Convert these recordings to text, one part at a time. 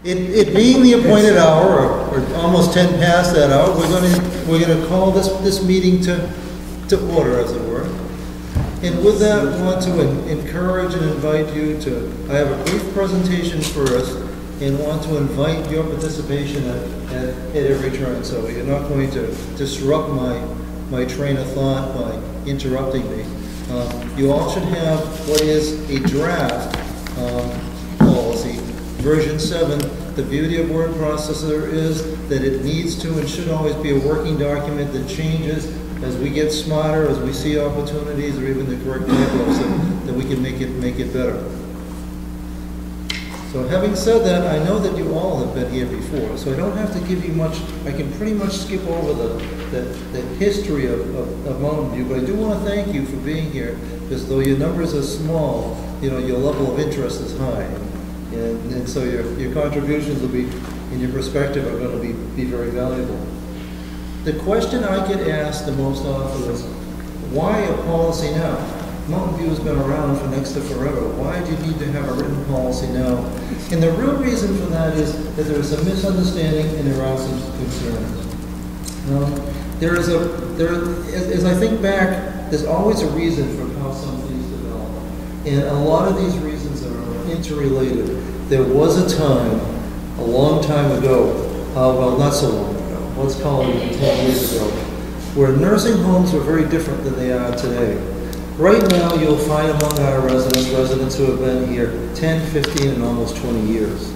It being the appointed hour, or almost 10 past that hour, we're gonna call this meeting to order, as it were. And with that, I want to encourage and invite you to, I have a brief presentation first, and want to invite your participation at every turn. So you're not going to disrupt my train of thought by interrupting me. You all should have what is a draft policy, version 7. The beauty of word processor is that it needs to and should always be a working document that changes as we get smarter, as we see opportunities or even the correct typos, that we can make it better. So having said that, I know that you all have been here before, so I don't have to give you much. I can pretty much skip over the history of Mountain View, but I do want to thank you for being here, because though your numbers are small, your level of interest is high. And so your contributions will be, and your perspective are going to be very valuable. The question I get asked the most often is, why a policy now? Mountain View has been around for next to forever. Why do you need to have a written policy now? And the real reason for that is that there is a misunderstanding and there are some concerns. As I think back, there's always a reason for how some things develop. And a lot of these reasons are interrelated. There was a time, a long time ago, well, not so long ago, let's call it even 10 years ago, where nursing homes were very different than they are today. Right now, you'll find among our residents who have been here 10, 15, and almost 20 years.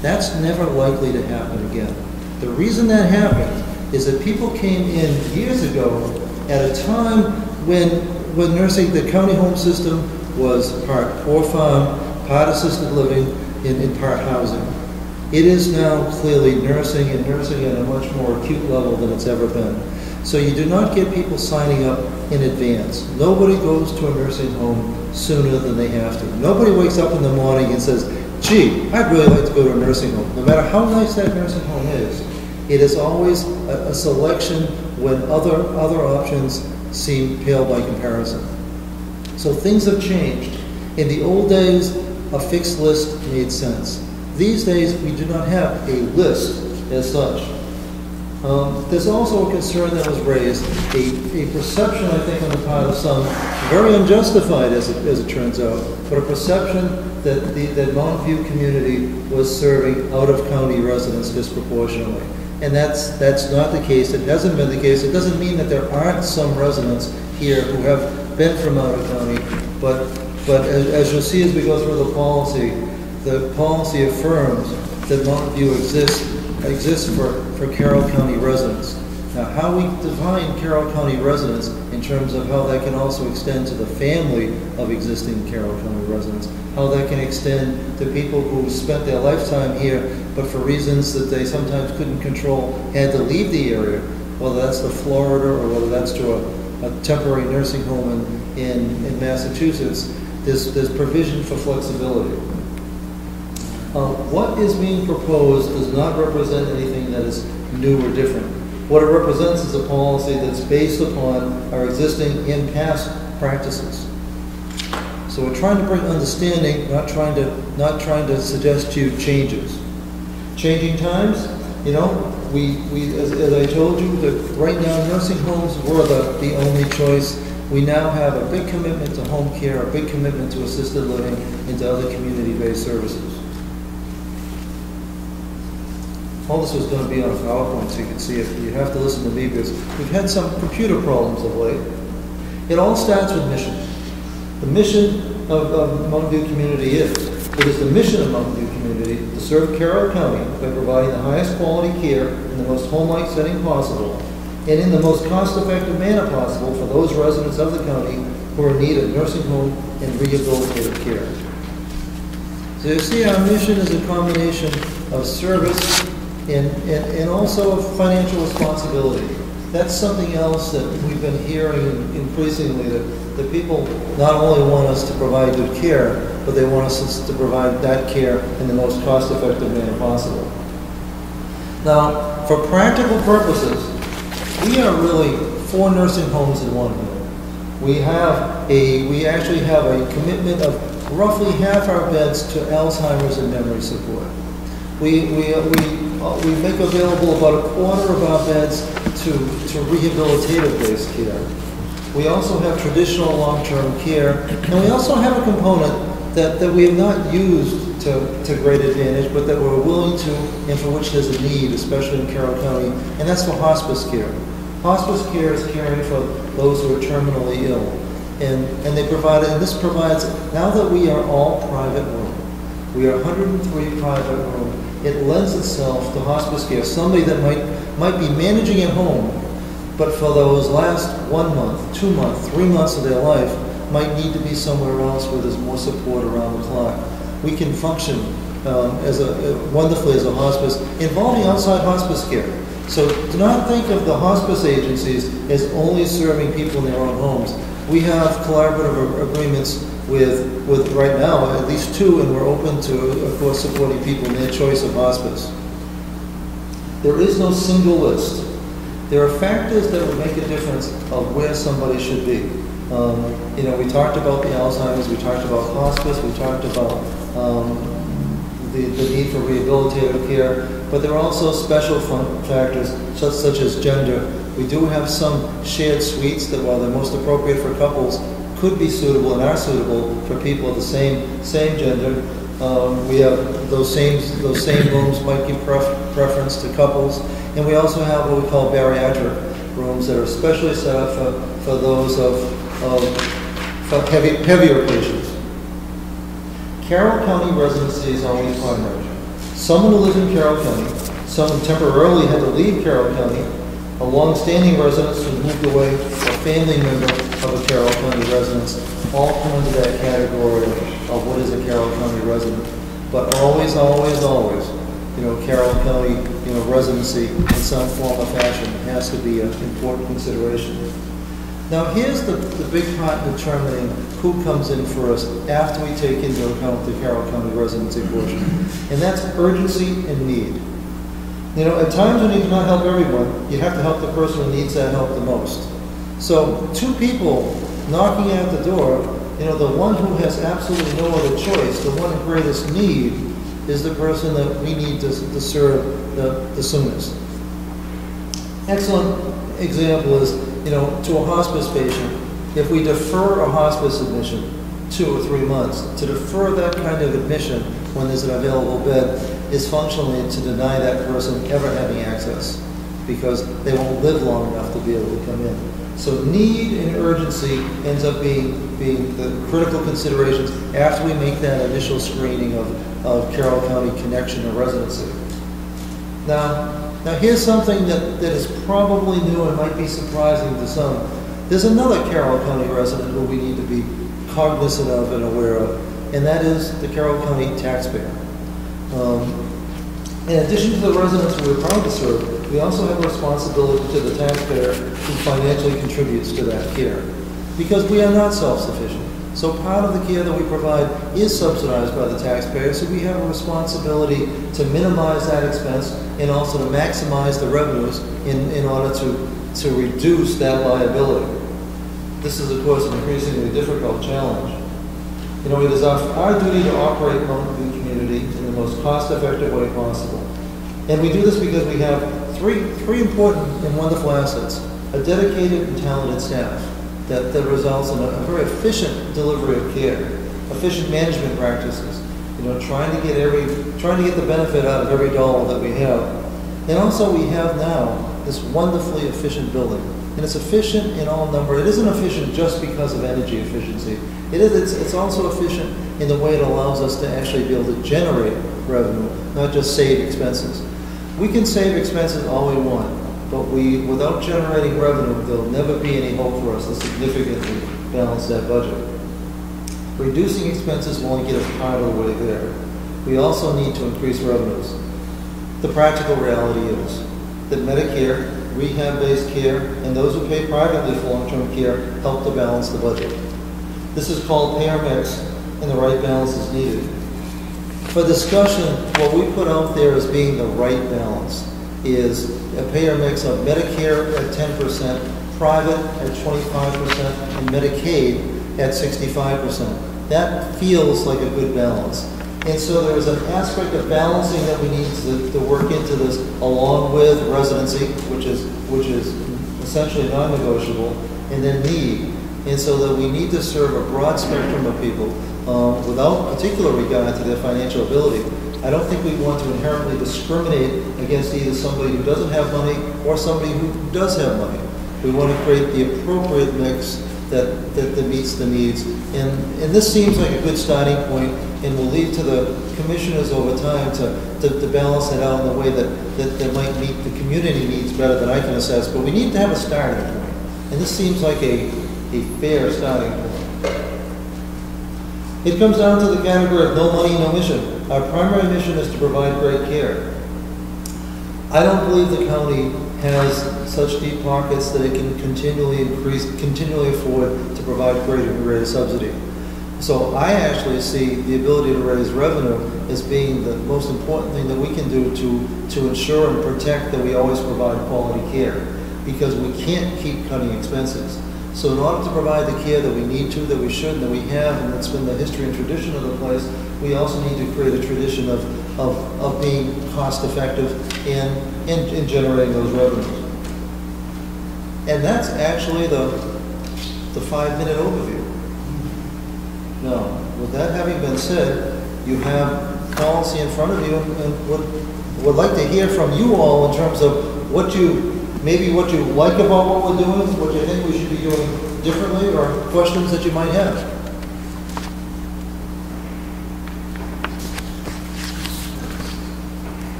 That's never likely to happen again. The reason that happened is that people came in years ago at a time when nursing, the county home system was part poor farm, part assisted living, in part housing. It is now clearly nursing at a much more acute level than it's ever been. So you do not get people signing up in advance. Nobody goes to a nursing home sooner than they have to. Nobody wakes up in the morning and says, gee, I'd really like to go to a nursing home. No matter how nice that nursing home is, it is always a selection when other options seem pale by comparison. So things have changed. In the old days, a fixed list made sense. These days, we do not have a list as such. There's also a concern that was raised, a perception, I think, on the part of some, very unjustified as it turns out, but a perception that Mountain View community was serving out-of-county residents disproportionately. And that's not the case. It hasn't been the case. It doesn't mean that there aren't some residents here who have been from out-of-county, but as you'll see as we go through the policy affirms that Mountain View exists for Carroll County residents. Now, how we define Carroll County residents in terms of how that can also extend to the family of existing Carroll County residents, how that can extend to people who spent their lifetime here, but for reasons that they sometimes couldn't control, had to leave the area, whether that's to Florida or whether that's to a temporary nursing home in Massachusetts. There's provision for flexibility. What is being proposed does not represent anything that is new or different. What it represents is a policy that's based upon our existing and past practices. So we're trying to bring understanding, not trying to suggest to you changes. Changing times, as I told you, that right now nursing homes were the only choice. We now have a big commitment to home care, a big commitment to assisted living, and to other community-based services. All this was going to be on a PowerPoint so you can see it. You have to listen to me because we've had some computer problems of late. It all starts with mission. The mission of Mountain View Community it is the mission of Mountain View Community to serve Carroll County by providing the highest quality care in the most home-like setting possible and in the most cost-effective manner possible for those residents of the county who are in need of nursing home and rehabilitative care. So you see, our mission is a combination of service and also of financial responsibility. That's something else that we've been hearing increasingly, that people not only want us to provide good care, but they want us to provide that care in the most cost-effective manner possible. Now, for practical purposes, we are really 4 nursing homes in one here. We actually have a commitment of roughly half our beds to Alzheimer's and memory support. We make available about a quarter of our beds to rehabilitative-based care. We also have traditional long-term care, and we also have a component that we have not used to great advantage, but that we're willing to, and for which there's a need, especially in Carroll County, and that's for hospice care. Hospice care is caring for those who are terminally ill, and this provides, now that we are all private room, we are 103 private room, it lends itself to hospice care, somebody that might be managing at home, but for those last 1 month, 2 months, 3 months of their life, might need to be somewhere else where there's more support around the clock. We can function wonderfully as a hospice, involving outside hospice care. So do not think of the hospice agencies as only serving people in their own homes. We have collaborative agreements with right now, at least 2, and we're open to, of course, supporting people in their choice of hospice. There is no single list. There are factors that would make a difference of where somebody should be. We talked about the Alzheimer's, we talked about hospice, we talked about the need for rehabilitative care, but there are also special factors such as gender. We do have some shared suites that, while they're most appropriate for couples, could be suitable and are suitable for people of the same gender. We have those same rooms might give preference to couples, and we also have what we call bariatric rooms that are especially set up for those for heavier patients. Carroll County residency is always primary. Someone who lives in Carroll County, someone temporarily had to leave Carroll County, a long-standing resident who moved away, a family member of a Carroll County resident, all come into that category of what is a Carroll County resident. But always, always, always, Carroll County, residency in some form or fashion has to be an important consideration. Now here's the big part in determining who comes in for us after we take into account the Carroll County residency portion, and that's urgency and need. At times when you cannot help everyone, you have to help the person who needs that help the most. So 2 people knocking at the door, the one who has absolutely no other choice, the one in greatest need, is the person that we need to serve the soonest. Excellent example is, to a hospice patient, if we defer a hospice admission 2 or 3 months, to defer that kind of admission when there's an available bed is functionally to deny that person ever having access, because they won't live long enough to be able to come in. So need and urgency ends up being the critical considerations after we make that initial screening of Carroll County connection or residency. Now here's something that is probably new and might be surprising to some. There's another Carroll County resident who we need to be cognizant of and aware of, and that is the Carroll County taxpayer. In addition to the residents we're proud to serve, we also have a responsibility to the taxpayer who financially contributes to that care, because we are not self-sufficient. So part of the care that we provide is subsidized by the taxpayer, so we have a responsibility to minimize that expense and also to maximize the revenues in order to reduce that liability. This is, of course, an increasingly difficult challenge. It is our duty to operate Mountain View community in the most cost-effective way possible. And we do this because we have three important and wonderful assets: a dedicated and talented staff that results in a very efficient delivery of care, efficient management practices, trying to get the benefit out of every dollar that we have. And also we have now this wonderfully efficient building. And it's efficient in all number. It isn't efficient just because of energy efficiency. It's also efficient in the way it allows us to actually be able to generate revenue, not just save expenses. We can save expenses all we want, but without generating revenue, there'll never be any hope for us to significantly balance that budget. Reducing expenses will only get us part of the way there. We also need to increase revenues. The practical reality is that Medicare, rehab-based care, and those who pay privately for long-term care help to balance the budget. This is called payer mix, and the right balance is needed. For discussion, what we put out there as being the right balance is a payer mix of Medicare at 10%, private at 25%, and Medicaid at 65%. That feels like a good balance. And so there's an aspect of balancing that we need to work into this, along with residency, which is essentially non-negotiable, and then need. And so that we need to serve a broad spectrum of people without particular regard to their financial ability. I don't think we want to inherently discriminate against either somebody who doesn't have money or somebody who does have money. We want to create the appropriate mix that meets the needs. And this seems like a good starting point, and will lead to the commissioners over time to balance it out in a way that might meet the community needs better than I can assess. But we need to have a starting point. And this seems like a fair starting point. It comes down to the category of no money, no mission. Our primary mission is to provide great care. I don't believe the county has such deep pockets that it can continually afford to provide greater and greater subsidy. So I actually see the ability to raise revenue as being the most important thing that we can do to ensure and protect that we always provide quality care, because we can't keep cutting expenses. So in order to provide the care that we need to, that we should, and that we have, and that's been the history and tradition of the place, we also need to create a tradition of being cost effective and generating those revenues. And that's actually the 5-minute overview. Now, with that having been said, you have policy in front of you, and would like to hear from you all in terms of what you like about what we're doing, what you think we should be doing differently, or questions that you might have.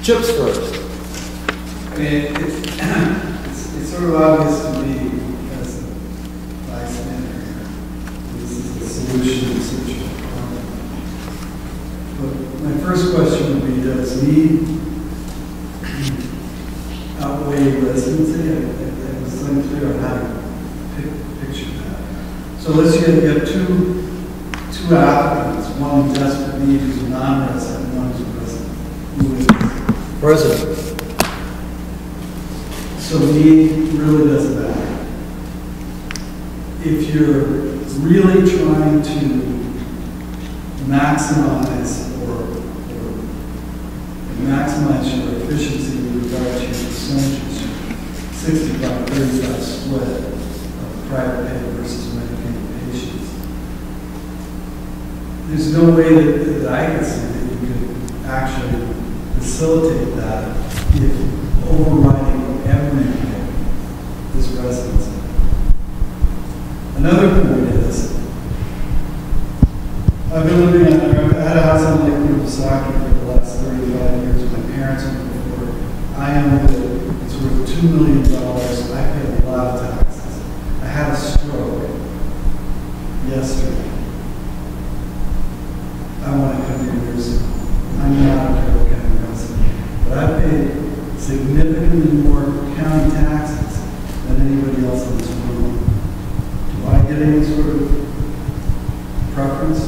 Chips first. I mean, it's sort of obvious to me as a bystander here, this is the solution to such a problem. But my first question would be, does need outweigh residency? I was unclear on how to picture that. So let's say you have two applicants, one with desperate need who's a non-resident, and one who's a resident. Who is Resident. So need really doesn't matter. If you're really trying to maximize or maximize your efficiency with regard to your percentages, 65-35 split of private pay versus Medicaid patients, there's no way that I can see that you could actually facilitate that if overriding everything is residency. Another point is, I've been living I've had a house in Lake Woosaki for the last 35 years with my parents and before. I owned it. It's worth $2 million. I pay a lot of taxes. I had a stroke yesterday. I want to come to years ago. I'm not a Carroll County resident, but I paid significantly more county taxes than anybody else in this room. Do I get any sort of preference?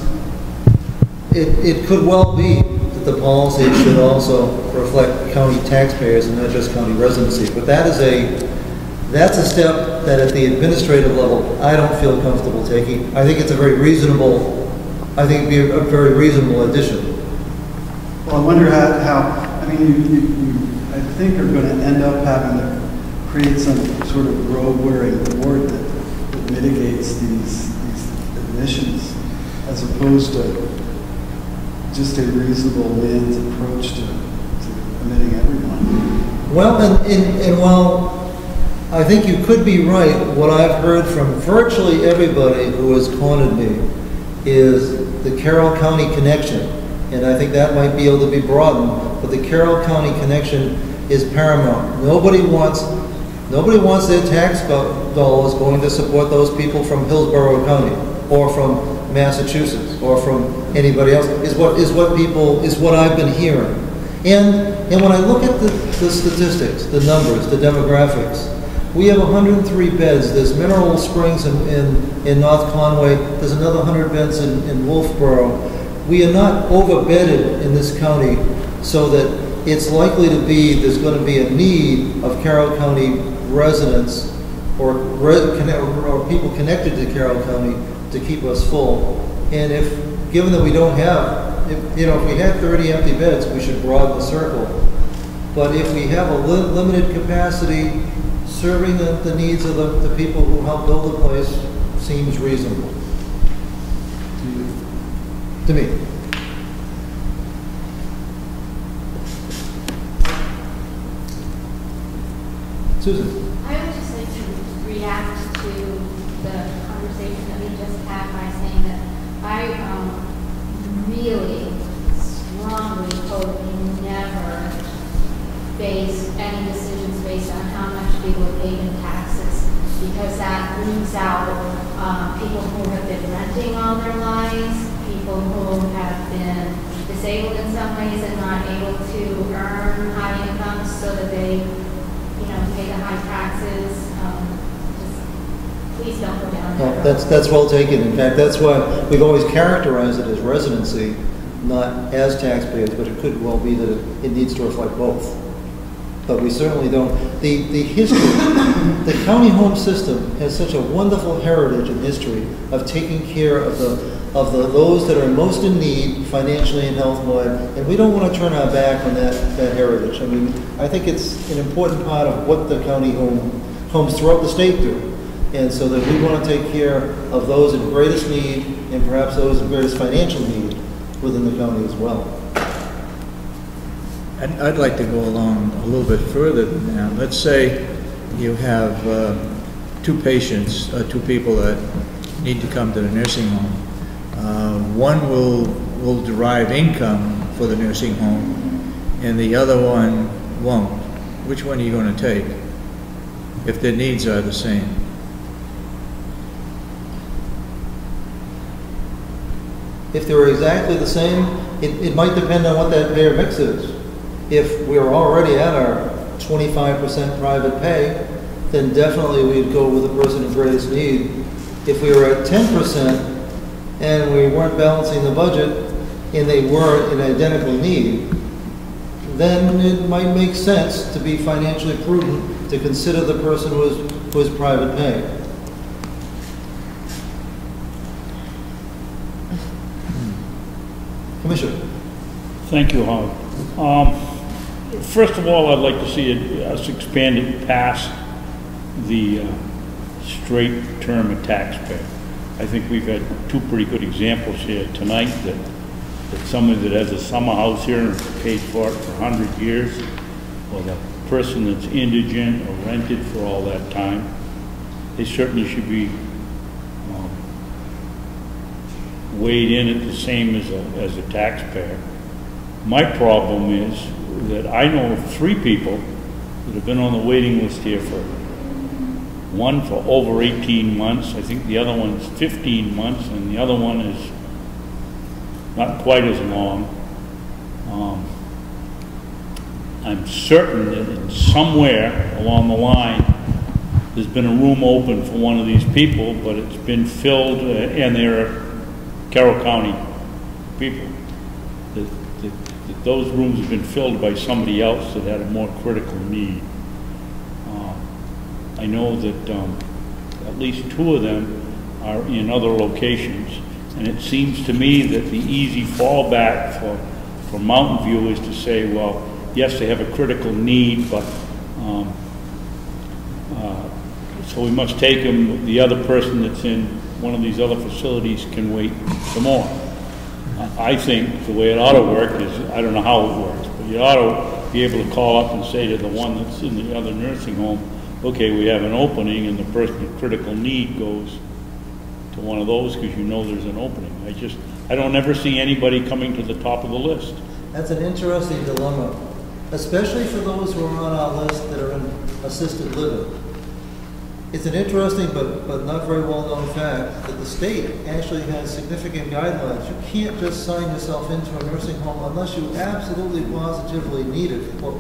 It could well be that the policy should also reflect county taxpayers and not just county residency, but that's a step that at the administrative level I don't feel comfortable taking. I think it's it'd be a very reasonable addition. Well, I wonder how I mean, you I think are going to end up having to create some sort of road-wearing board that mitigates these emissions, as opposed to just a reasonable man's approach to emitting everyone. Well, and while I think you could be right, what I've heard from virtually everybody who has cornered me is the Carroll County connection. And I think that might be able to be broadened, but the Carroll County connection is paramount. Nobody wants their tax dollars going to support those people from Hillsborough County or from Massachusetts or from anybody else. Is what I've been hearing. And when I look at the statistics, the numbers, the demographics, we have 103 beds. There's Mineral Springs in North Conway. There's another 100 beds in Wolfboro. We are not overbedded in this county, so that it's likely to be, there's going to be a need of Carroll County residents or people connected to Carroll County to keep us full. And given that we don't have if, if we had 30 empty beds, we should broaden the circle. But if we have a limited capacity, serving the needs of the people who help build the place seems reasonable. To me. Susan. I would just like to react to the conversation that we just had by saying that I really strongly hope you never base any decisions based on how much people have paid in taxes, because that leaves out people who have been renting all their lives, people who have been disabled in some ways and not able to earn high incomes so that they pay the high taxes. Just please don't go down that road. That's well taken. In fact, that's why we've always characterized it as residency, not as taxpayers, but it could well be that it needs to reflect both. But we certainly don't. The history, the county home system has such a wonderful heritage and history of taking care of those that are most in need financially and health-wise, and we don't want to turn our back on that heritage. I mean, I think it's an important part of what the county homes throughout the state do, and so that we want to take care of those in greatest need and perhaps those in greatest financial need within the county as well. I'd like to go along a little bit further than that. Let's say you have two patients, two people that need to come to the nursing home. One will derive income for the nursing home, and the other one won't. Which one are you going to take if their needs are the same? If they're exactly the same, it might depend on what that payer mix is. If we're already at our 25% private pay, then definitely we'd go with the person in greatest need. If we were at 10% and we weren't balancing the budget and they weren't in identical need, then it might make sense to be financially prudent to consider the person who is private pay. Commissioner. Thank you, Howard. First of all, I'd like to see us expand it past the straight term of taxpayer. I think we've had two pretty good examples here tonight that somebody that has a summer house here and paid for it for 100 years, or the person that's indigent or rented for all that time, they certainly should be weighed in at the same as a taxpayer. My problem is that I know of 3 people that have been on the waiting list here for, one for over 18 months, I think the other one's 15 months, and the other one is not quite as long. I'm certain that in somewhere along the line there's been a room open for one of these people, but it's been filled, and they're Carroll County people. Those rooms have been filled by somebody else that had a more critical need. I know that at least 2 of them are in other locations, and it seems to me that the easy fallback for Mountain View is to say, well, yes, they have a critical need, but so we must take them. The other person that's in one of these other facilities can wait some more. I think the way it ought to work is, I don't know how it works, but you ought to be able to call up and say to the one that's in the other nursing home, okay, we have an opening, and the person with critical need goes to one of those because you know there's an opening. I don't ever see anybody coming to the top of the list. That's an interesting dilemma, especially for those who are on our list that are in assisted living. It's an interesting but not very well-known fact that the state actually has significant guidelines. You can't just sign yourself into a nursing home unless you absolutely positively need it. Well,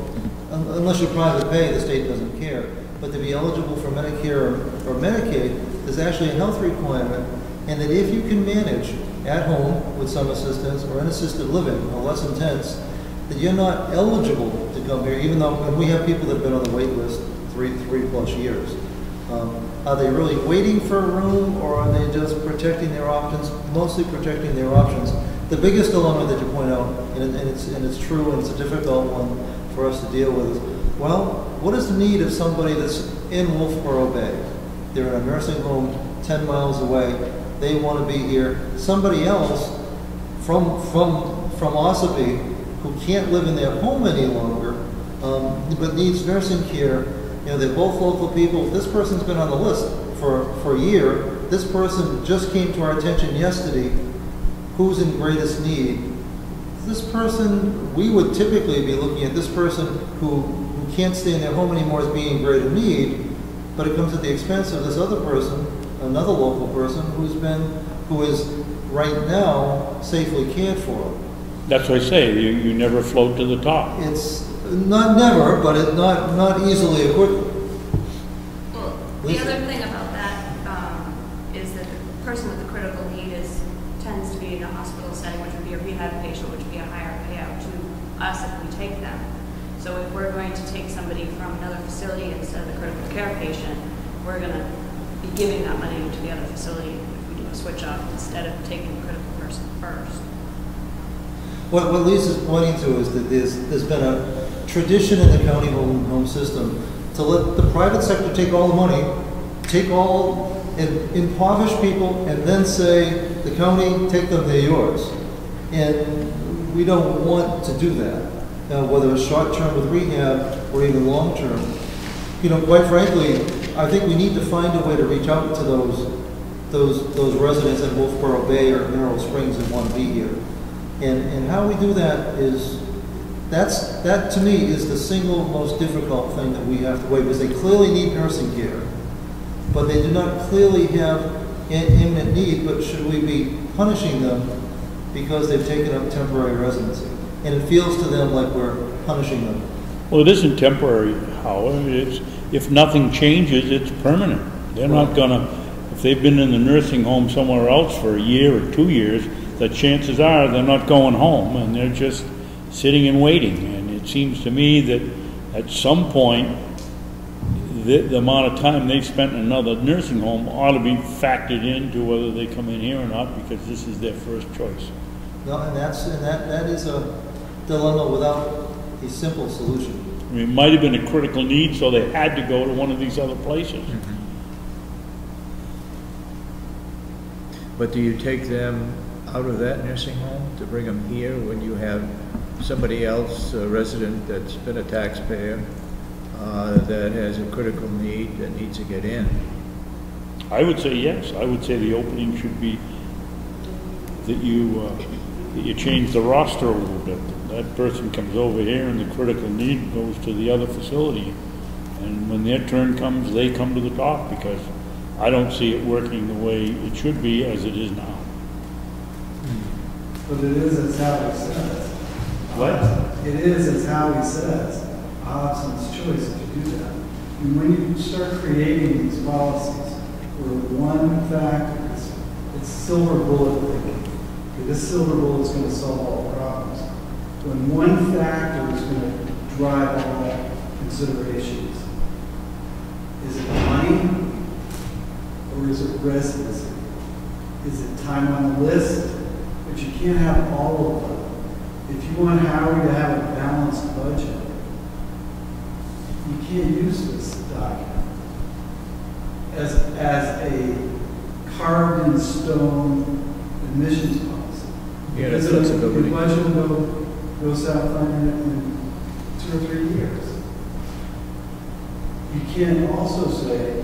unless you're private pay, the state doesn't care. But to be eligible for Medicare or Medicaid, there's actually a health requirement, and that if you can manage at home with some assistance or in assisted living or less intense, that you're not eligible to come here, even though when we have people that have been on the wait list 3+ years. Are they really waiting for a room, or are they just protecting their options, mostly protecting their options The biggest dilemma that you point out, and it's true, and it's a difficult one for us to deal with, is, well, what is the need of somebody that's in Wolfboro Bay? They're in a nursing home 10 miles away. They want to be here. Somebody else from Ossipee who can't live in their home any longer, but needs nursing care. You know, they're both local people. This person's been on the list for a year. This person just came to our attention yesterday. Who's in greatest need? This person, we would typically be looking at this person who can't stay in their home anymore as being in greater need, but it comes at the expense of this other person, another local person who is right now safely cared for. That's what I say, you never float to the top. It's not never, but it not easily or quickly. Well, the other thing about that is that the person with the critical need tends to be in a hospital setting, which would be a rehab patient, which would be a higher payout to us if we take them. So if we're going to take somebody from another facility instead of the critical care patient, we're going to be giving that money to the other facility if we do a switch off instead of taking the critical person first. What Lisa's pointing to is that there's been a tradition in the county home system to let the private sector take all the money, and impoverish people, and then say, the county, take them, they're yours. And we don't want to do that, whether it's short-term with rehab or even long-term. You know, quite frankly, I think we need to find a way to reach out to those residents in Wolfboro Bay or Mineral Springs that want to be here. And how we do that is, that to me is the single most difficult thing that we have to weigh, because they clearly need nursing care, but they do not clearly have imminent need. But should we be punishing them because they've taken up temporary residency? And it feels to them like we're punishing them. Well, it isn't temporary, Howard. If nothing changes, it's permanent. They're not gonna, if they've been in the nursing home somewhere else for a year or 2 years, the chances are they're not going home, and they're just sitting and waiting. And it seems to me that at some point, the amount of time they've spent in another nursing home ought to be factored into whether they come in here or not, because this is their first choice. No, and that is a dilemma without a simple solution. I mean, it might have been a critical need, so they had to go to one of these other places. Mm-hmm. But do you take them out of that nursing home to bring them here when you have somebody else, a resident that's been a taxpayer, that has a critical need that needs to get in? I would say yes. I would say the opening should be that you change the roster a little bit. That person comes over here and the critical need goes to the other facility. And when their turn comes, they come to the top, because I don't see it working the way it should be as it is now. But it is as Howie says. What? It is as Howie says. Hobson's choice if you do that. And when you start creating these policies where one factor is, it's silver bullet thinking. Okay, this silver bullet is going to solve all problems. When one factor is going to drive all that considerations, is it money or is it residency? Is it time on the list? But you can't have all of them. If you want Howie to have a balanced budget, you can't use this document as a carved in stone admissions policy. Yeah, that's because flexibility. your budget will go south in 2 or 3 years. You can't also say,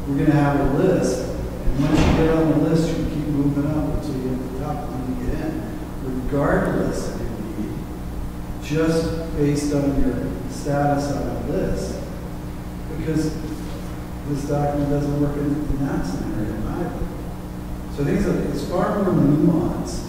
we're going to have a list, and once you get on the list, you can keep moving up until you get to the top and you get in, regardless of your need, just based on your status on the list. Because this document doesn't work in that scenario either. So I think it's far more nuanced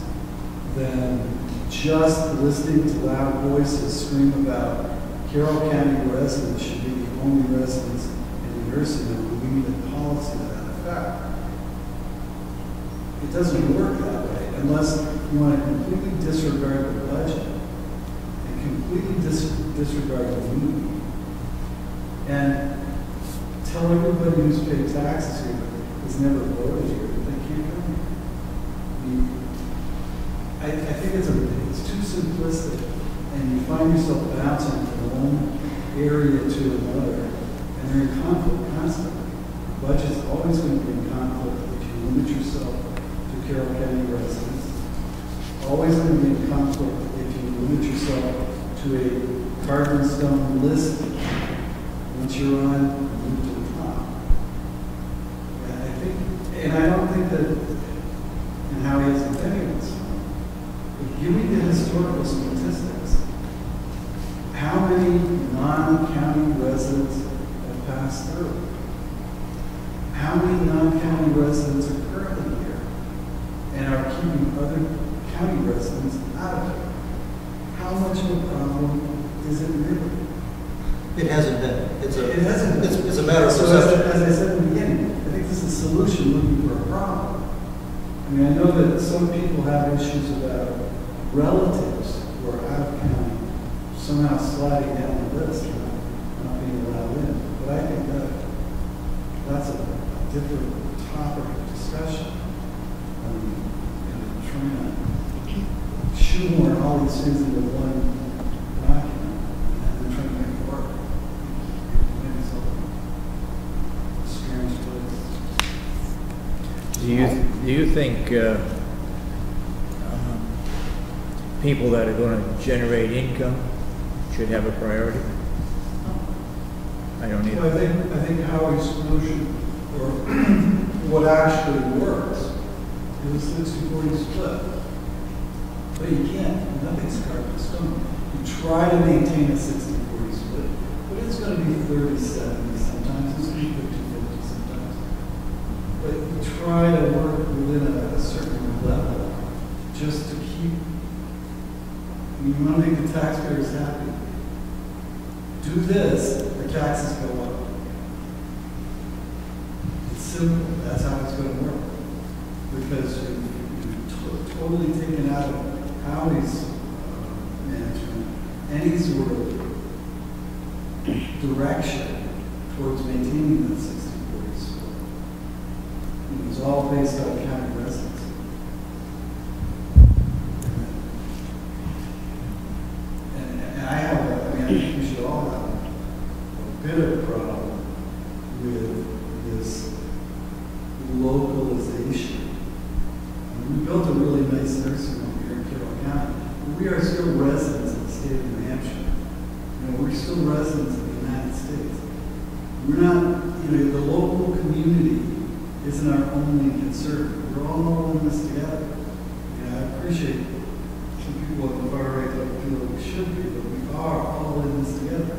than just listening to loud voices scream about Carroll County residents should be the only residents in the nursing home. We need a policy to that effect. It doesn't work that way unless you want to completely disregard the budget and completely disregard the need and tell everybody who's paid taxes here but has never voted here that they can't come here. I think it's too simplistic, and you find yourself bouncing from one area to another, and they're in conflict constantly. Budget's always going to be in conflict if you limit yourself to Carroll County residents. Always going to be in conflict if you limit yourself to a carbon stone list. Once you're on, you move to the top. And I don't think that, and how he has opinions, but give me the historical statistics. How many non-county residents have passed through? How many non-county residents are currently here and are keeping other county residents out of it? How much of a problem is it really? It hasn't been. It hasn't been. It's a matter of so perception. as I said in the beginning, I think this is a solution looking for a problem. I mean, I know that some people have issues about relatives who are out of county somehow sliding down the list and not being allowed in. But I think that's a different topic of discussion. Trying to shoehorn all these things into one document and then trying to make it work. Maybe it's a strange place. Do you think people that are going to generate income should have a priority? I don't either. Well, I think Howie's solution, or what actually works, is 60-40 split. But you can't. Nothing's carved in stone. You try to maintain a 60-40 split, but it's going to be 30-70 sometimes. It's going to be 50-50 sometimes. But you try to work within a certain level just to keep. You want to make the taxpayers happy. Do this, the taxes go up. It's simple. That's how it's going to work. Because you've totally taken out of county's management any sort of direction towards maintaining that 60-40 split. It was all based on county residents. And I think we should all have a bit of a problem with this localization. We built a really nice nursing home here in Carroll County. We are still residents of the state of New Hampshire. We're still residents of the United States. We're not, the local community isn't our only concern. We're all in this together. I appreciate some people at the far right don't feel that we should be, but we are all in this together.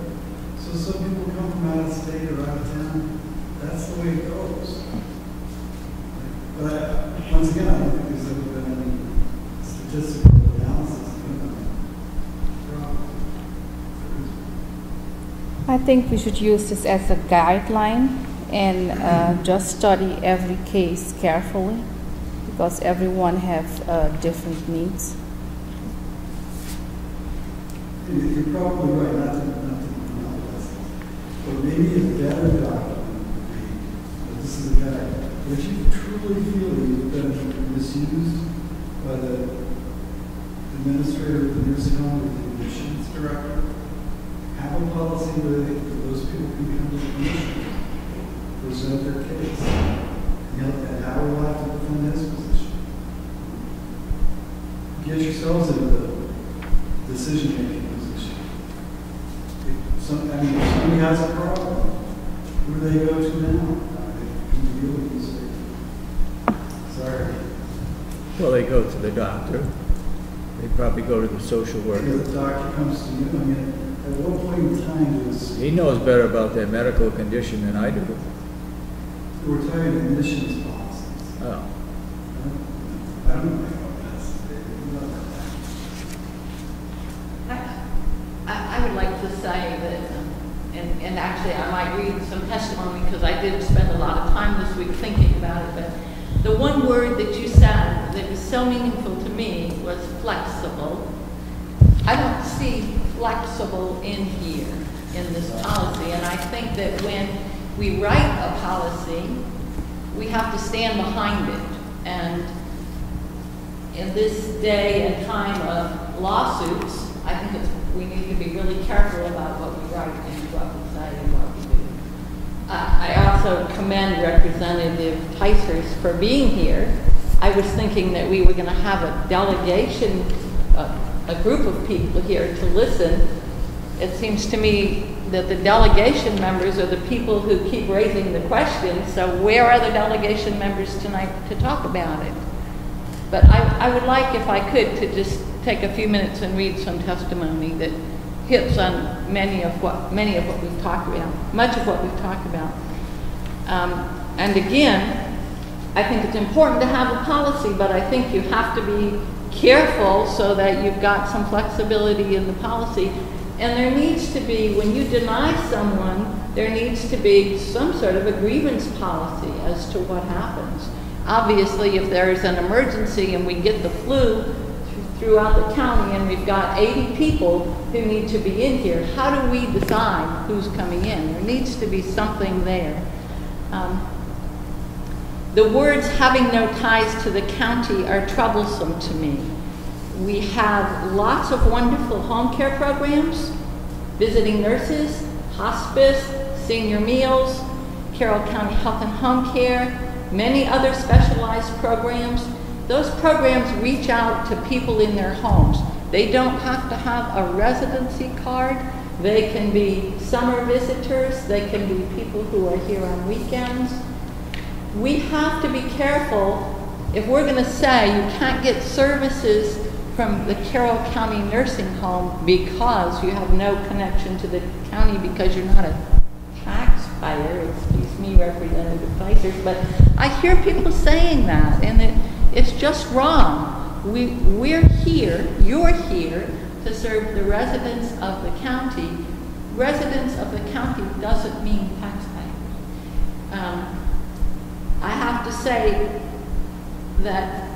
So some people come from out of state or out of town. That's the way it goes. But once again, I don't think there's ever been any statistical analysis of that. I think we should use this as a guideline and just study every case carefully because everyone has different needs. You're probably right, not to but maybe a better document would be, but this is a guide. If you truly feel that you've been misused by the administrator of the nursing home or the admissions director, have a policy where those people can come to the commission, present their case, and how will have to defend his position. Get yourselves into the decision-making position. If somebody has a problem, who do they go to now? Sorry. Well, they go to the doctor. They probably go to the social worker. Because the doctor comes to you. I mean, at what point in time does... He knows better about their medical condition than I do. We're talking admissions policies. Oh. I don't know about that. I would like to say that, and actually I might read some testimony because I did spend a lot of time this week thinking about it, but the one word that you said that was so meaningful to me was flexible. I don't see flexible in here in this policy, and I think that when we write a policy, we have to stand behind it. And in this day and time of lawsuits, I think we need to be really careful about what we write and what we say and what we do. I also commend Representative Ticehurst for being here. I was thinking that we were going to have a delegation, a group of people here to listen. It seems to me that the delegation members are the people who keep raising the questions, so where are the delegation members tonight to talk about it? But I would like, if I could, to just take a few minutes and read some testimony that hits on many of what we've talked about, much of what we've talked about. And again, I think it's important to have a policy, but I think you have to be careful so that you've got some flexibility in the policy. And there needs to be, when you deny someone, there needs to be some sort of a grievance policy as to what happens. Obviously, if there is an emergency and we get the flu throughout the county and we've got 80 people who need to be in here, how do we decide who's coming in? There needs to be something there. The words "having no ties to the county" are troublesome to me. We have lots of wonderful home care programs, visiting nurses, hospice, senior meals, Carroll County Health and Home Care, many other specialized programs. Those programs reach out to people in their homes. They don't have to have a residency card. They can be summer visitors. They can be people who are here on weekends. We have to be careful if we're going to say you can't get services from the Carroll County Nursing Home because you have no connection to the county because you're not a taxpayer. Excuse me, Representative Ticehurst, but I hear people saying that, and it's just wrong. We're here, you're here to serve the residents of the county. Residents of the county doesn't mean taxpayers. I have to say that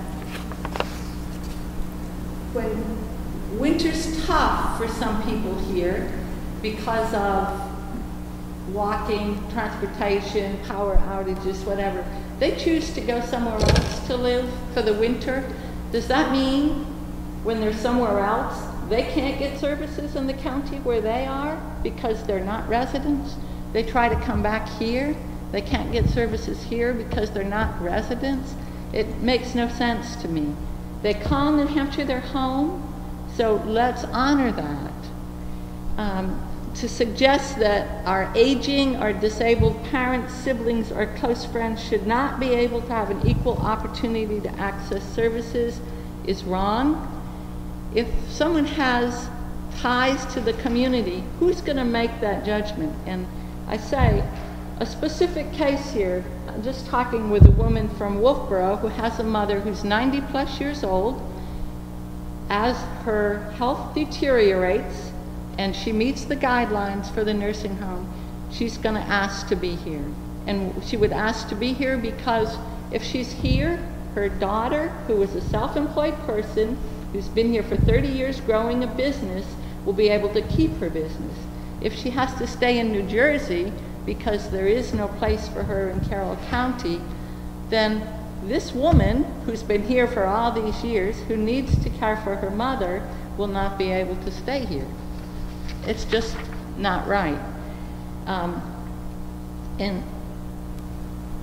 when winter's tough for some people here because of walking, transportation, power outages, whatever, they choose to go somewhere else to live for the winter. Does that mean when they're somewhere else, they can't get services in the county where they are because they're not residents? They try to come back here. They can't get services here because they're not residents. It makes no sense to me. They call New Hampshire their home, so let's honor that. To suggest that our aging or disabled parents, siblings, or close friends should not be able to have an equal opportunity to access services is wrong. If someone has ties to the community, who's going to make that judgment? And I say, a specific case here, I'm just talking with a woman from Wolfboro who has a mother who's 90+ years old. As her health deteriorates and she meets the guidelines for the nursing home, she's going to ask to be here. And she would ask to be here because if she's here, her daughter, who is a self-employed person, who's been here for 30 years growing a business, will be able to keep her business. If she has to stay in New Jersey because there is no place for her in Carroll County, then this woman, who's been here for all these years, who needs to care for her mother, will not be able to stay here. It's just not right. And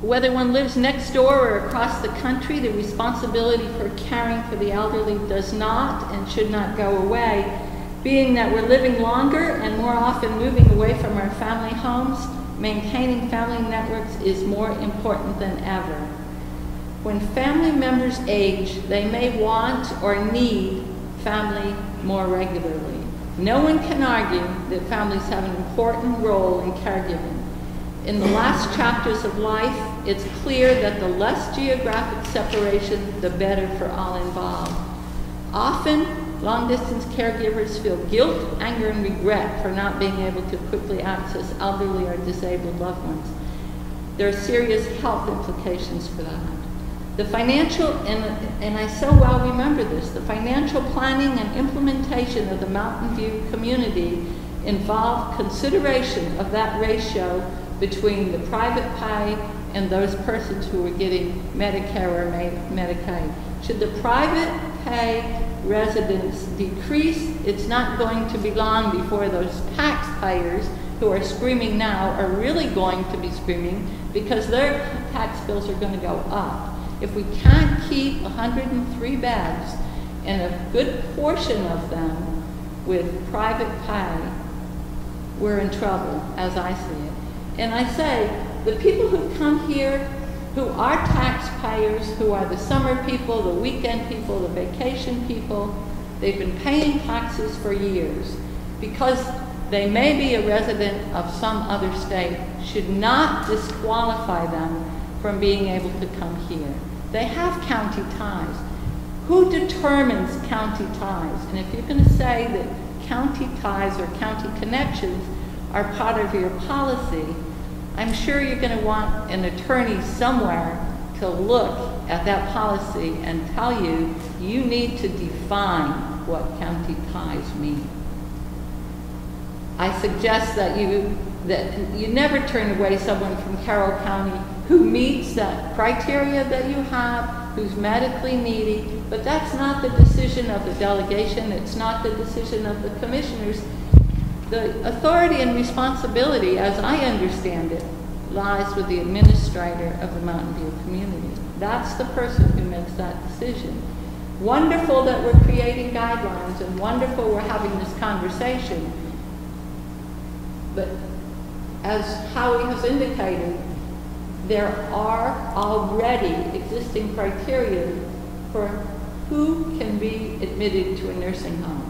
whether one lives next door or across the country, the responsibility for caring for the elderly does not and should not go away, being that we're living longer and more often moving away from our family homes. Maintaining family networks is more important than ever. When family members age, they may want or need family more regularly. No one can argue that families have an important role in caregiving. In the last chapters of life, it's clear that the less geographic separation, the better for all involved. Often, long-distance caregivers feel guilt, anger, and regret for not being able to quickly access elderly or disabled loved ones. There are serious health implications for that. The financial, and I so well remember this, the financial planning and implementation of the Mountain View community involved consideration of that ratio between the private pay and those persons who are getting Medicare or Medicaid. Should the private pay residents decrease, it's not going to be long before those taxpayers who are screaming now are really going to be screaming because their tax bills are going to go up. If we can't keep 103 beds and a good portion of them with private pay, we're in trouble, as I see it. And I say, the people who come here, who are taxpayers, who are the summer people, the weekend people, the vacation people, they've been paying taxes for years. Because they may be a resident of some other state, should not disqualify them from being able to come here. They have county ties. Who determines county ties? And if you're going to say that county ties or county connections are part of your policy, I'm sure you're going to want an attorney somewhere to look at that policy and tell you, you need to define what county ties mean. I suggest that you never turn away someone from Carroll County who meets that criteria that you have, who's medically needy, but that's not the decision of the delegation, it's not the decision of the commissioners. The authority and responsibility, as I understand it, lies with the administrator of the Mountain View community. That's the person who makes that decision. Wonderful that we're creating guidelines and wonderful we're having this conversation, but as Howie has indicated, there are already existing criteria for who can be admitted to a nursing home.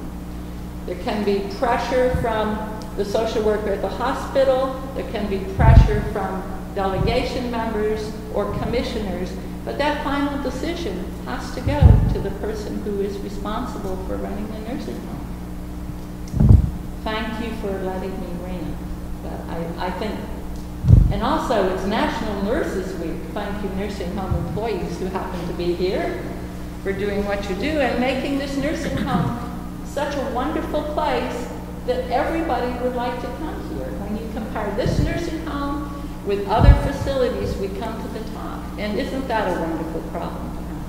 There can be pressure from the social worker at the hospital, there can be pressure from delegation members or commissioners, but that final decision has to go to the person who is responsible for running the nursing home. Thank you for letting me rant, but I think, and also it's National Nurses Week. Thank you nursing home employees who happen to be here for doing what you do and making this nursing home such a wonderful place that everybody would like to come here. When you compare this nursing home with other facilities, we come to the top. And isn't that a wonderful problem to have?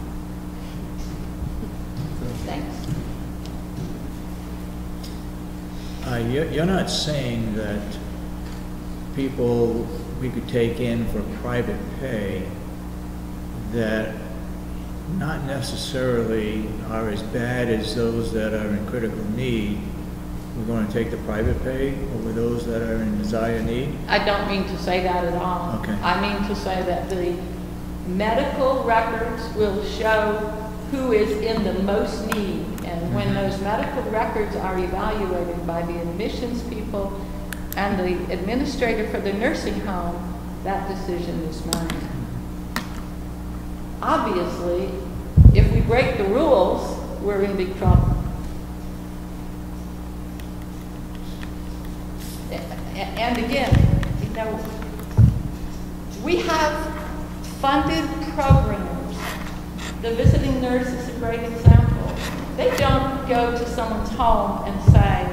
Thanks. You're not saying that people we could take in for private pay that not necessarily are as bad as those that are in critical need. We're going to take the private pay over those that are in dire need? I don't mean to say that at all. Okay. I mean to say that the medical records will show who is in the most need. And when those medical records are evaluated by the admissions people and the administrator for the nursing home, that decision is made. Obviously, if we break the rules, we're in big trouble. And again, you know, we have funded programs. The visiting nurse is a great example. They don't go to someone's home and say,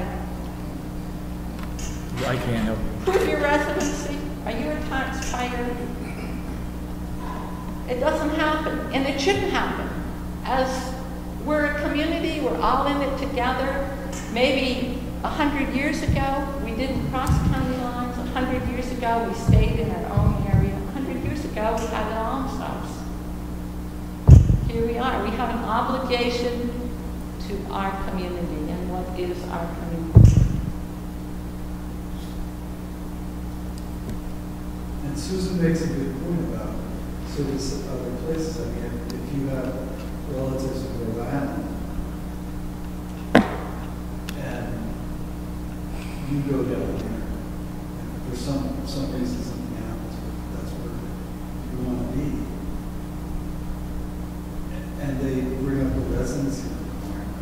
I can't help you. prove your residency. Are you a taxpayer? It doesn't happen, and it shouldn't happen. As we're a community, we're all in it together. Maybe 100 years ago, we didn't cross county lines. 100 years ago, we stayed in our own area. 100 years ago, we had our own house. Here we are. We have an obligation to our community, and what is our community? And Susan makes a good point about cities, other places. I mean, if you have relatives in Rhode Island and you go down there, and for some reason something happens, that's where you want to be, and they bring up the residency requirement,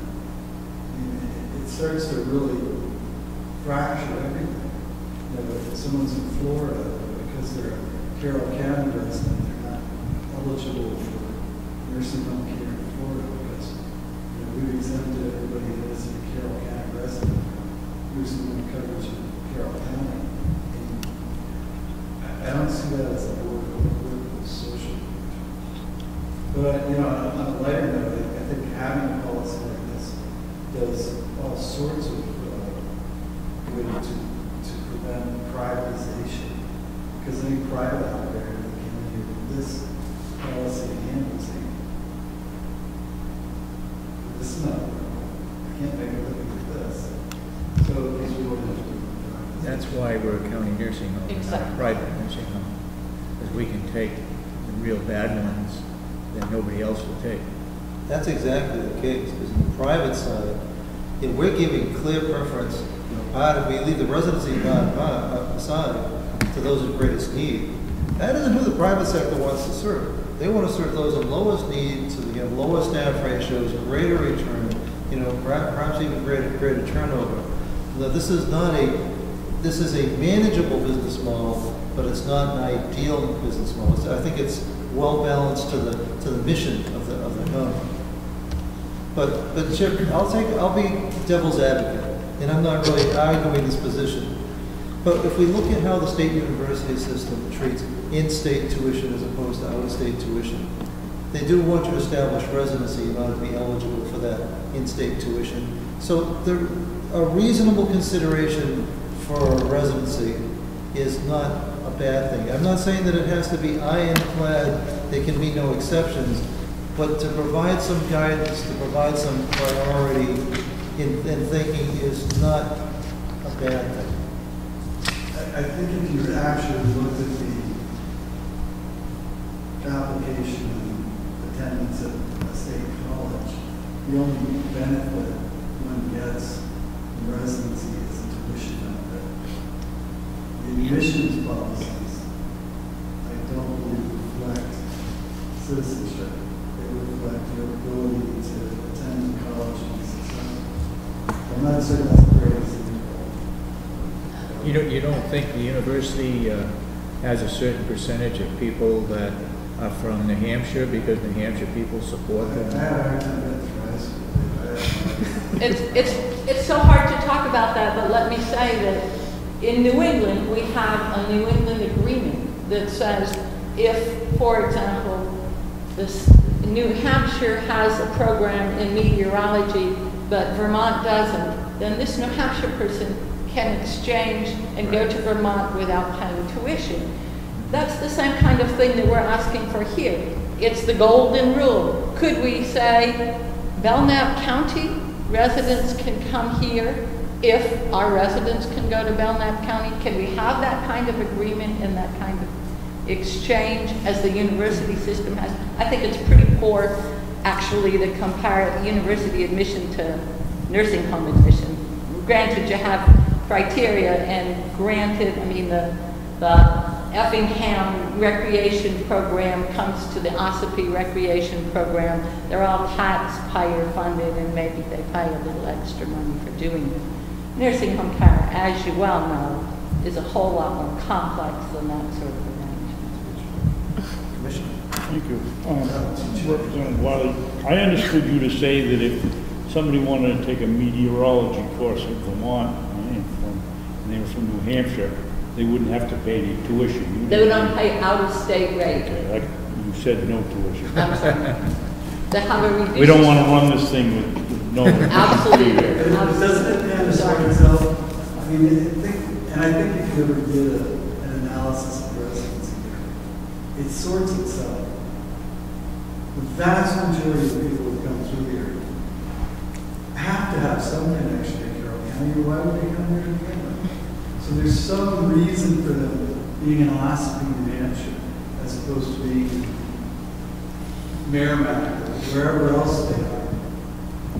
I mean, it starts to really fracture everything. You know, if someone's in Florida, because they're a Carroll County resident, they're not eligible for nursing home care in Florida because, you know, we've exempted everybody that is a Carroll County resident from nursing home coverage in Carroll County. And I don't see that as a workable any private out there that can do this policy canvassing. This is not, I can't make a living with this. So these we would have to. That's why we're a county nursing home, not a Exactly. private nursing home. Because we can take the real bad ones that nobody else will take. That's exactly the case, because in the private side, if we're giving clear preference, we leave the residency aside to those in greatest need. That isn't who the private sector wants to serve. They want to serve those in lowest need, so they have lower staff ratios, greater return, perhaps even greater turnover. Now, this is a manageable business model, but it's not an ideal business model. I think it's well balanced to the mission of the company. But Chip, I'll be devil's advocate, and I'm not really arguing this position. But if we look at how the state university system treats in-state tuition as opposed to out-of-state tuition, they do want you to establish residency in order to be eligible for that in-state tuition. So a reasonable consideration for residency is not a bad thing. I'm not saying that it has to be ironclad, there can be no exceptions, but to provide some guidance, to provide some priority in thinking is not a bad thing. I think if you actually looked at the application and attendance at a state college, the only benefit one gets in residency is a tuition benefit. The admissions policies, I don't believe reflect citizenship. They reflect your ability to attend college and be successful. I'm not saying that's the greatest thing. You don't think the university has a certain percentage of people that are from New Hampshire because New Hampshire people support I them? had a hard time getting through high school. It's so hard to talk about that, but let me say that in New England, we have a New England agreement that says if, for example, New Hampshire has a program in meteorology, but Vermont doesn't, then this New Hampshire person can exchange and go to Vermont without paying tuition. That's the same kind of thing that we're asking for here. It's the golden rule. Could we say Belknap County residents can come here if our residents can go to Belknap County? Can we have that kind of agreement and that kind of exchange as the university system has? I think it's pretty poor, actually, to compare university admission to nursing home admission. Granted, you have criteria, and granted, I mean, the Effingham Recreation Program comes to the Ossipee Recreation Program. They're all taxpayer funded, and maybe they pay a little extra money for doing it. Nursing home care, as you well know, is a whole lot more complex than that sort of arrangement. Commissioner? Thank you. Representative Wiley, I understood you to say that if somebody wanted to take a meteorology course in Vermont, and they were from New Hampshire, they wouldn't have to pay any tuition. They would not pay out-of-state rate. Okay, like you said, no tuition. I'm sorry. They have a reduced. We don't want to run this thing with no. Absolutely. Doesn't it kind of sort itself? I mean, I think if you ever did an analysis of residency, it sorts itself. The vast majority of people who come through here have to have some connection to Carroll County, or why would they come here to begin with? So there's some reason for them being in Ossipee, New Hampshire, as opposed to being in Merrimack, or wherever else they are.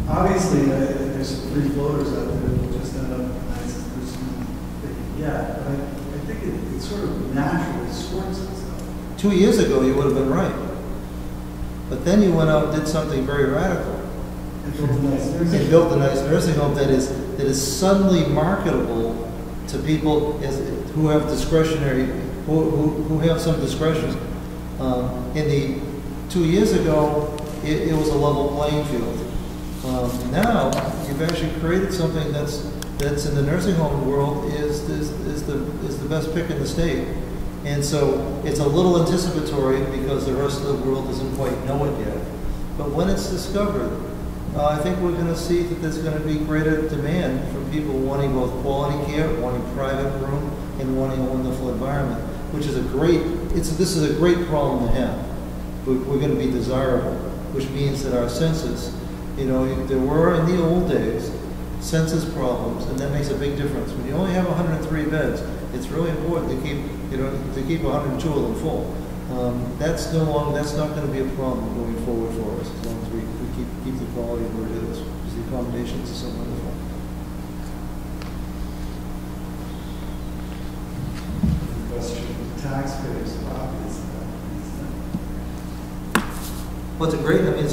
Obviously, there's some free floaters out there that will just end up the nicest person they can get, but I think it sort of naturally sorts itself. 2 years ago, you would have been right. But then you went out and did something very radical. And built a nice nursing And built a nice nursing home that is suddenly marketable to people who have discretionary, who have some discretion. In the 2 years ago, it was a level playing field. Now you've actually created something that's in the nursing home world is the best pick in the state, and so it's a little anticipatory because the rest of the world doesn't quite know it yet. But when it's discovered, I think we're going to see that there's going to be greater demand from people wanting both quality care, wanting private room, and wanting a wonderful environment. which is this is a great problem to have. We're going to be desirable, which means that our census, there were in the old days census problems, and that makes a big difference. When you only have 103 beds, it's really important to keep 102 of them full. That's not going to be a problem going forward for us as long as we keep the quality where it is, because the accommodations are so wonderful. Taxpayers, obviously. Well, it's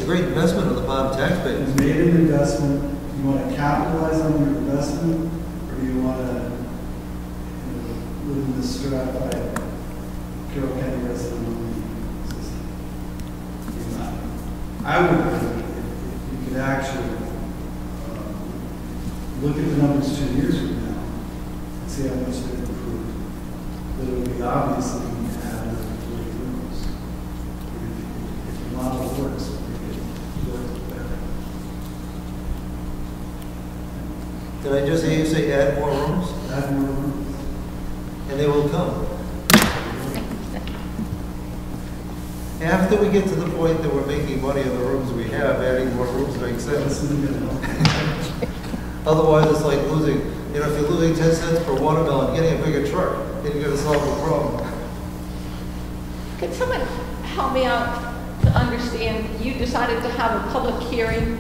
a great investment on the part of taxpayers. You made an investment. Do you want to capitalize on your investment, or do you want to live in this stratified Carroll County resident only system? I would think if you could actually look at the numbers 2 years from now and see how much they've improved, that it would be obvious that you need to add another 40 rooms. If the model works, it works better. Did I just hear you say add more rooms? Add more rooms. And they will come. After we get to the point that we're making money on the rooms we have, adding more rooms makes sense. Otherwise, it's like losing, if you're losing 10 cents per watermelon, getting a bigger truck, then you're going to solve the problem. Could someone help me out to understand, you decided to have a public hearing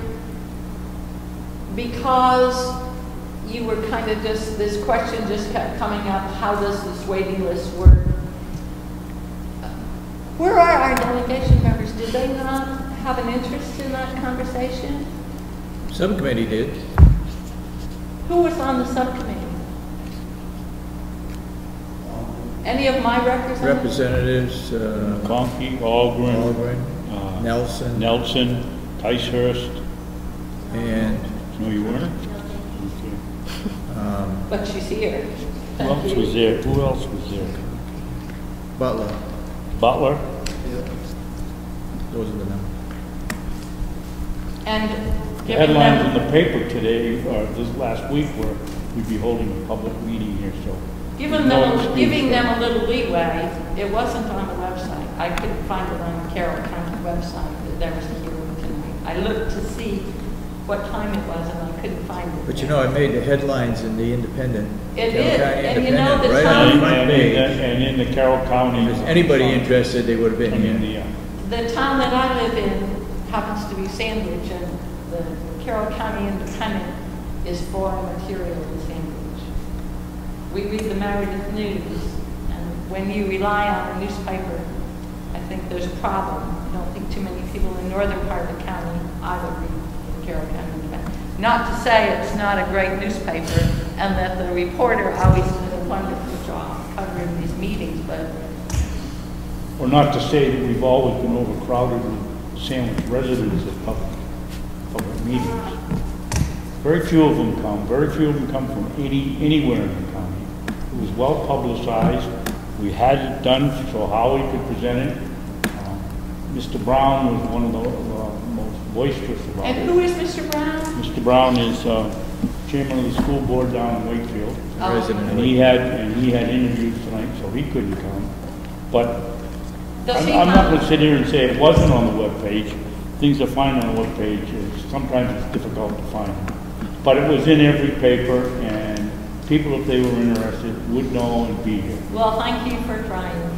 because you were kind of this question just kept coming up, how does this waiting list work? Where are our delegation members? Did they not have an interest in that conversation? Subcommittee did. Who was on the subcommittee? Any of my representatives? Conkey, Algren, Nelson, Ticehurst. And No, you weren't? But she's here. Who else was there? Who else was there? Butler. Butler? Yeah. Those are the numbers. And The headlines in the paper today, or this last week, were we'd be holding a public meeting here, so. giving them a little leeway, it wasn't on the website. I couldn't find it on the Carroll County website that there was a hearing tonight. I looked to see what time it was and I couldn't find it. But I made the headlines in the Independent. It Carroll did, County and Independent, the right on the town, front page. And in the Carroll County. If there's anybody interested, they would have been here. the town that I live in happens to be Sandwich, and the Carroll County Independent is foreign material in Sandwich. We read the Meredith News, and when you rely on a newspaper, I think there's a problem. I don't think too many people in the northern part of the county either read the Carroll County Independent. Not to say it's not a great newspaper, and that the reporter always did a wonderful job covering these meetings, but Or not to say that we've always been overcrowded with Sandwich residents at public meetings. Very few of them come. Very few of them come from anywhere in the county. It was well publicized. We had it done so Howie could present it. Mr. Brown was one of the most boisterous about it. and who is Mr. Brown? Mr. Brown is chairman of the school board down in Wakefield. Resident. And he had interviews tonight, so he couldn't come. But Does he I'm not come? going to sit here and say it wasn't on the webpage. Things are fine on the webpage. Sometimes it's difficult to find. But it was in every paper, and people, if they were interested, would know and be here. Well, thank you for trying.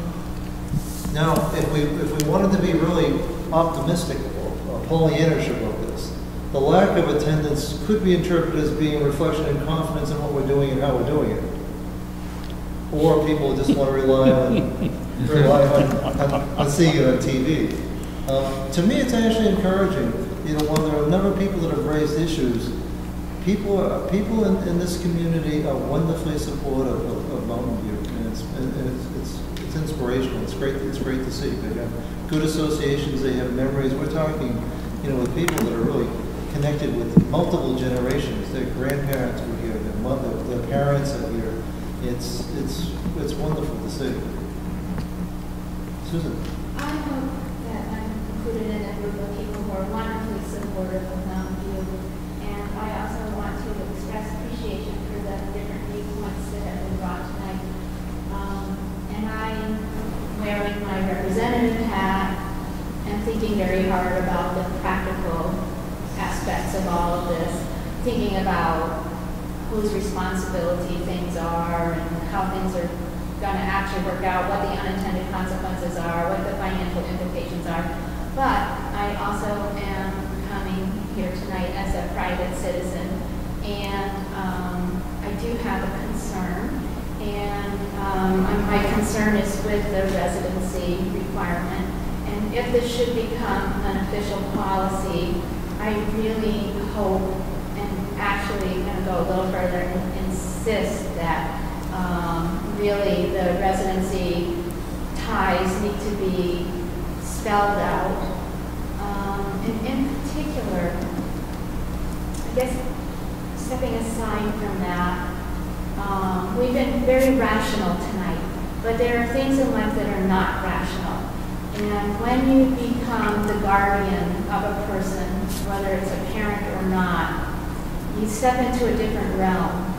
Now, if we wanted to be really optimistic or Pollyannish about this, the lack of attendance could be interpreted as being a reflection and confidence in what we're doing and how we're doing it. Or people just want to rely on seeing it on TV. To me, it's actually encouraging. While there are a number of people that have raised issues, people in this community are wonderfully supportive of Mountain View, and it's inspirational. It's great to see. They have good associations. They have memories. We're talking, with people that are really connected with multiple generations. Their grandparents were here. Their parents are here. It's wonderful to see. Susan. I hope that I'm included in a group of people who are wonderfully supportive of Mountain View. And I also want to express appreciation for the different viewpoints that have been brought tonight. And I Representative hat and thinking very hard about the practical aspects of all of this, thinking about whose responsibility things are and how things are going to actually work out, what the unintended consequences are, what the financial implications are. But I also am coming here tonight as a private citizen, and I do have a concern, and my concern is with the residency requirement. And if this should become an official policy, I really hope, and actually going to go a little further and insist that really the residency ties need to be spelled out. And in particular, I guess stepping aside from that, we've been very rational tonight, but there are things in life that are not rational. And when you become the guardian of a person, whether it's a parent or not, you step into a different realm.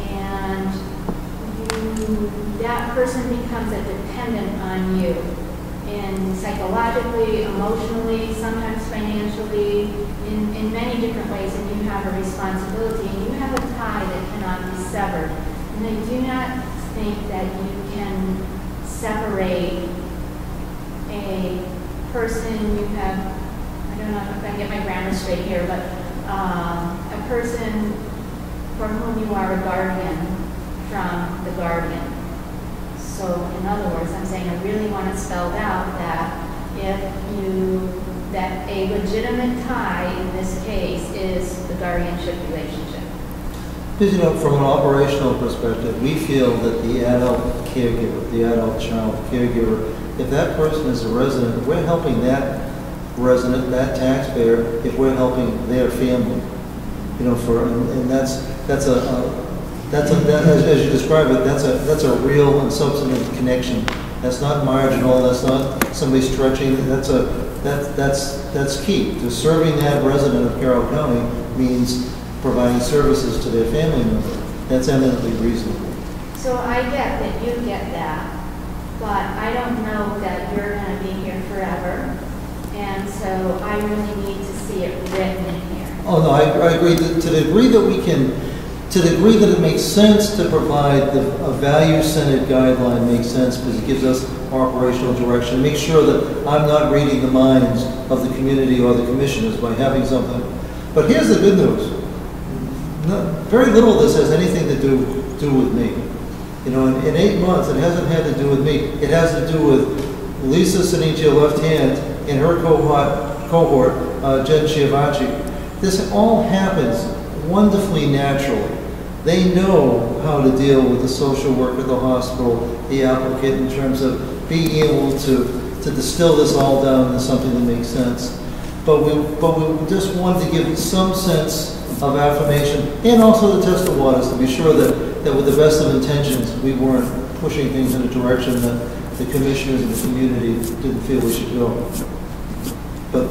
And that person becomes a dependent on you. And psychologically, emotionally, sometimes financially, in many different ways, and you have a responsibility, and you have a tie that cannot be severed. And I do not think that you can separate a person you have, I don't know if I can get my grammar straight here, but a person for whom you are a guardian from the guardian. So in other words, I'm saying I really want it spelled out that that a legitimate tie in this case is the guardianship relationship. Because, from an operational perspective, we feel that the adult caregiver, the adult child caregiver, if that person is a resident, we're helping that resident, that taxpayer, if we're helping their family. As you describe it, that's a real and substantive connection. That's not marginal. That's not somebody stretching. That's key to serving that resident of Carroll County means providing services to their family member. That's eminently reasonable. So I get that you get that, but I don't know that you're going to be here forever, and so I really need to see it written in here. Oh no, I agree. To the degree that we can, to the degree that it makes sense to provide a value-centered guideline makes sense because it gives us operational direction. Make sure that I'm not reading the minds of the community or the commissioners by having something. But here's the good news. Very little of this has anything to do with me. In 8 months, it hasn't had to do with me. It has to do with Lisa sitting to your left hand and her cohort, Jen Chiavacci. This all happens wonderfully naturally. They know how to deal with the social worker at the hospital, the applicant, in terms of being able to distill this all down into something that makes sense. But we just wanted to give some sense of affirmation and also to test the waters to be sure that with the best of intentions, we weren't pushing things in a direction that the commissioners and the community didn't feel we should go. But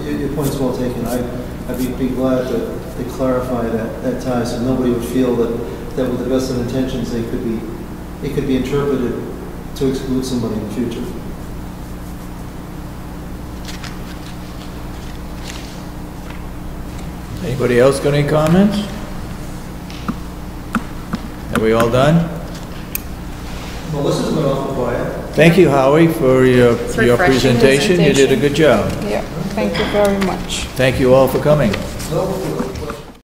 your point's well taken. I'd be glad to clarify that tie so nobody would feel that with the best of intentions it could be interpreted to exclude somebody in the future. Anybody else got any comments? Are we all done? Well, this has been awful quiet. Thank you, Howie, for your presentation. You did a good job. Yeah, thank you very much. Thank you all for coming. So,